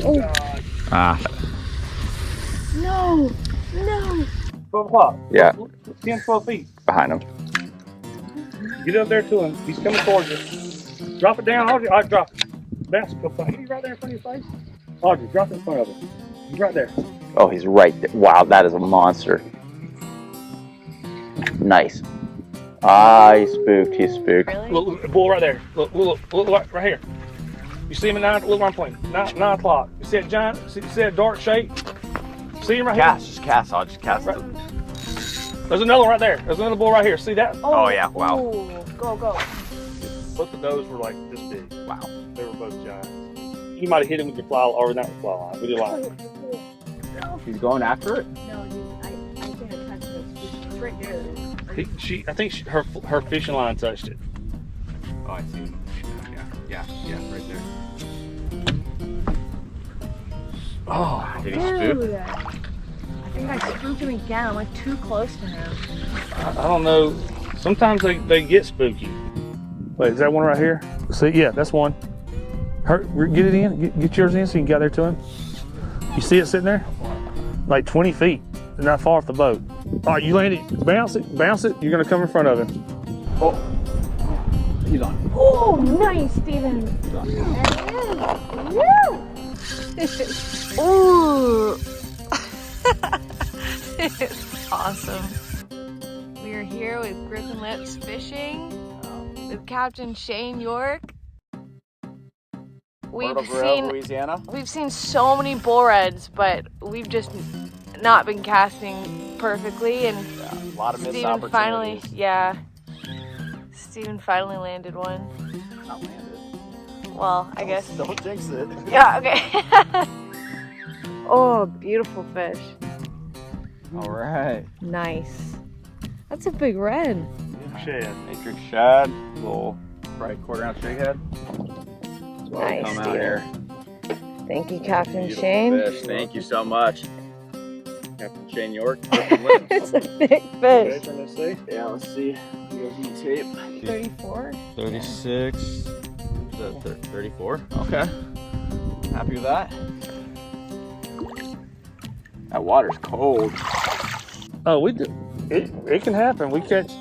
God. Ah. No, no. 12 o'clock. Yeah. 10, 12 feet. Behind him. Get up there to him. He's coming towards you. Drop it down, Audrey. All right, drop it. Bounce it. Go. He's right there in front of your face. Audrey, drop it in front of him. He's right there. Oh, he's right there. Wow, that is a monster. Nice. Ah, he's spooked. He's spooked. Really? Look, bull right there. Look right here. You see him at 9? Look where I'm pointing. 9 o'clock. You see that giant? See that dark shape? See him right here? Just cast. I'll just cast Right. him. There's another one right there. There's another bull right here. See that? Oh, yeah. Wow. Ooh, go, go. Both of those were like this big. Wow. They were both giants. You might have hit him with your fly, or not with fly line, with your line. He's going after it? No, dude, I think I touched it. It's right there. I think her fishing line touched it. Oh, I see. Yeah, right there. Oh, Did he spook? Dude, I think I spooked him again. I'm like too close to him. I don't know. Sometimes they get spooky. Wait, is that one right here? See, yeah, that's one. Get it in. Get yours in so you can get there to him. You see it sitting there? Like 20 feet. Not far off the boat. All right, you land it. Bounce it. Bounce it. You're going to come in front of him. Oh. He's on. Oh, nice, Steven. There he is. Woo! Ooh. This is awesome. We are here with Griffin Lips Fishing with Captain Shane York. Myrtle Grove, Louisiana. We've seen so many bull reds, but we've just not been casting perfectly. And Yeah, a lot of missed Steven opportunities. Steven finally landed one. Not landed. Well, I guess. Don't jinx it. Yeah, okay. Oh, beautiful fish. All right. Nice. That's a big red. Shad. Matrix shad, little probably quarter-ounce jig head. Nice, Come out Steven. here. Thank you, Captain Beautiful Shane. Fish. Thank you so much, Captain Shane York. It's a big fish. Let's see. Yeah, let's see. You guys need tape. 34. 36. 34. Okay. Happy with that. That water's cold. Oh, we do. It can happen. We catch.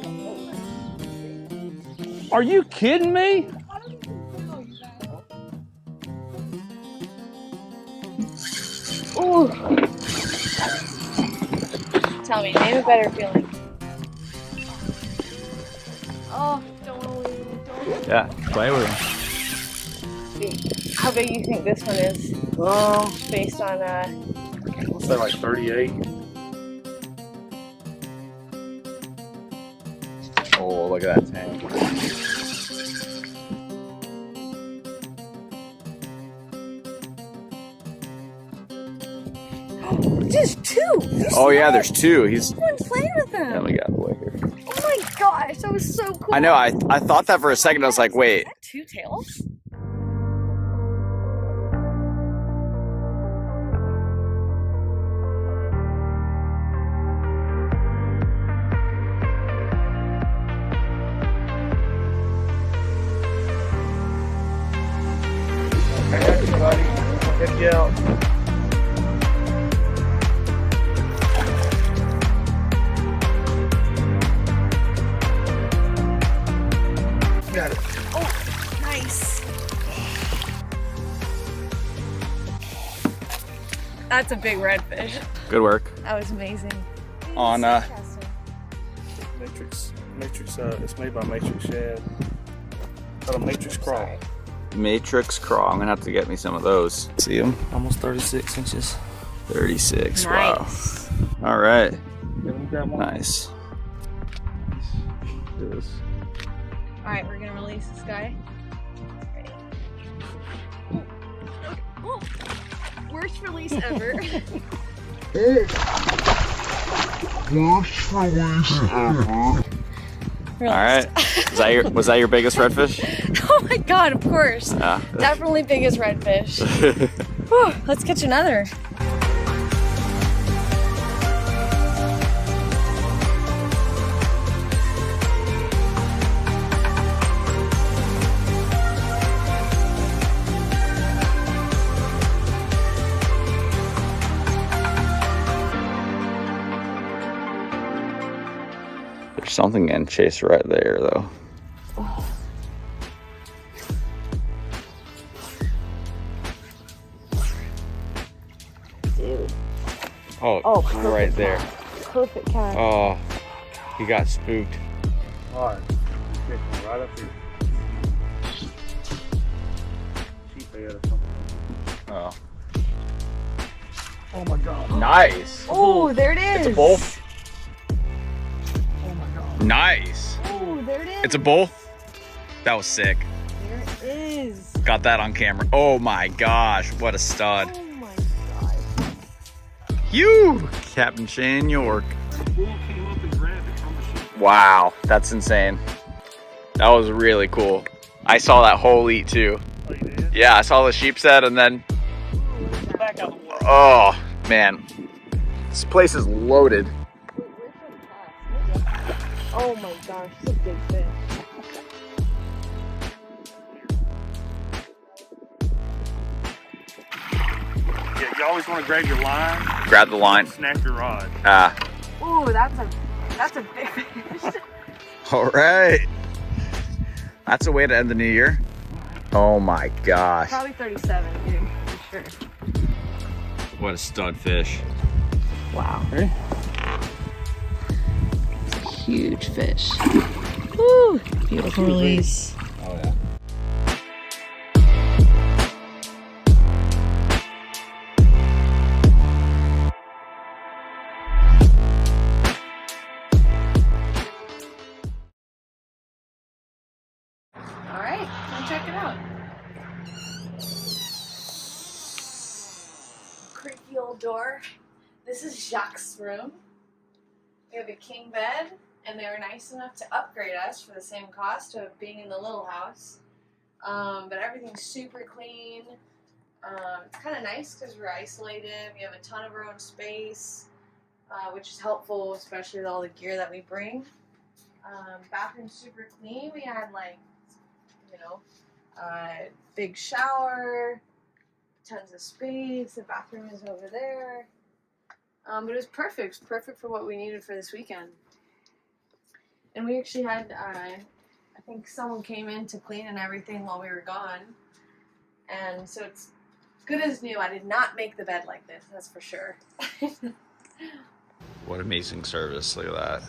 Are you kidding me? Ooh. Tell me, name a better feeling. Oh, don't want to leave. Yeah, play with him. How big do you think this one is? Based on Let's say like 38. Oh, look at that tank. just two. Oh yeah, there's two. He's. Someone's playing with them. Yeah, we got boy here. Oh my gosh, that was so cool. I know. I thought that for a second. I was like, wait. Is that two tails? Hey everybody, check you out. Got it. Oh, nice. That's a big redfish. Good work. That was amazing. On Matrix. It's made by Matrix Shad. Got a Matrix crawl. Matrix crawl. I'm gonna have to get me some of those. See them? Almost 36 inches. 36. Nice. Wow. All right. Got one. Nice. All right, we're gonna release this guy. Ready? Oh, worst release ever. All right. Was that your biggest redfish? Oh my god, of course. Yeah. Definitely biggest redfish. Whew, let's catch another. something getting chased right there, though. Dude. Oh, right there. Perfect catch. Oh, he got spooked. All right, fishing right up here. Sheephead or something. Oh. Oh my God. Nice. Oh, there it is. It's a bull. Oh my God. Nice. Oh, there it is. It's a bull. That was sick. There it is. Got that on camera. Oh my gosh, what a stud. Oh my God. You, Captain Shane York. The bull came up and grabbed it from the sheep. Wow, that's insane. That was really cool. I saw that whole eat too. Oh, you did? Yeah, I saw the sheep's head and then, Back out the water. oh man, this place is loaded. Oh my gosh, it's a big fish. Yeah, you always want to grab your line. Grab the line. Snap your rod. Ah, Ooh, that's a big fish. all right. That's a way to end the new year. Oh my gosh. Probably 37, dude, for sure. What a stud fish. Wow. Ready? Huge fish. Woo! Beautiful release. Oh yeah. All right, come check it out. Creaky old door. This is Jacques' room. We have a king bed, and they were nice enough to upgrade us for the same cost of being in the little house. But everything's super clean. It's kind of nice because we're isolated. We have a ton of our own space, which is helpful, especially with all the gear that we bring. Bathroom's super clean. We had big shower, tons of space. The bathroom is over there. But it was perfect for what we needed for this weekend. And we actually had, I think someone came in to clean and everything while we were gone. And so it's good as new. I did not make the bed like this, that's for sure. What amazing service, look at that.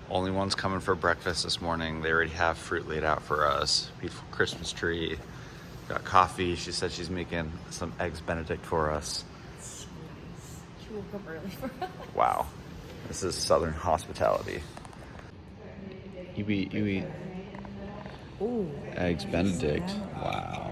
Only ones coming for breakfast this morning. They already have fruit laid out for us. Beautiful Christmas tree. Got coffee. She said she's making some eggs Benedict for us. She woke up early for us. Wow. This is Southern hospitality. You eat Ooh. eggs Benedict. Wow.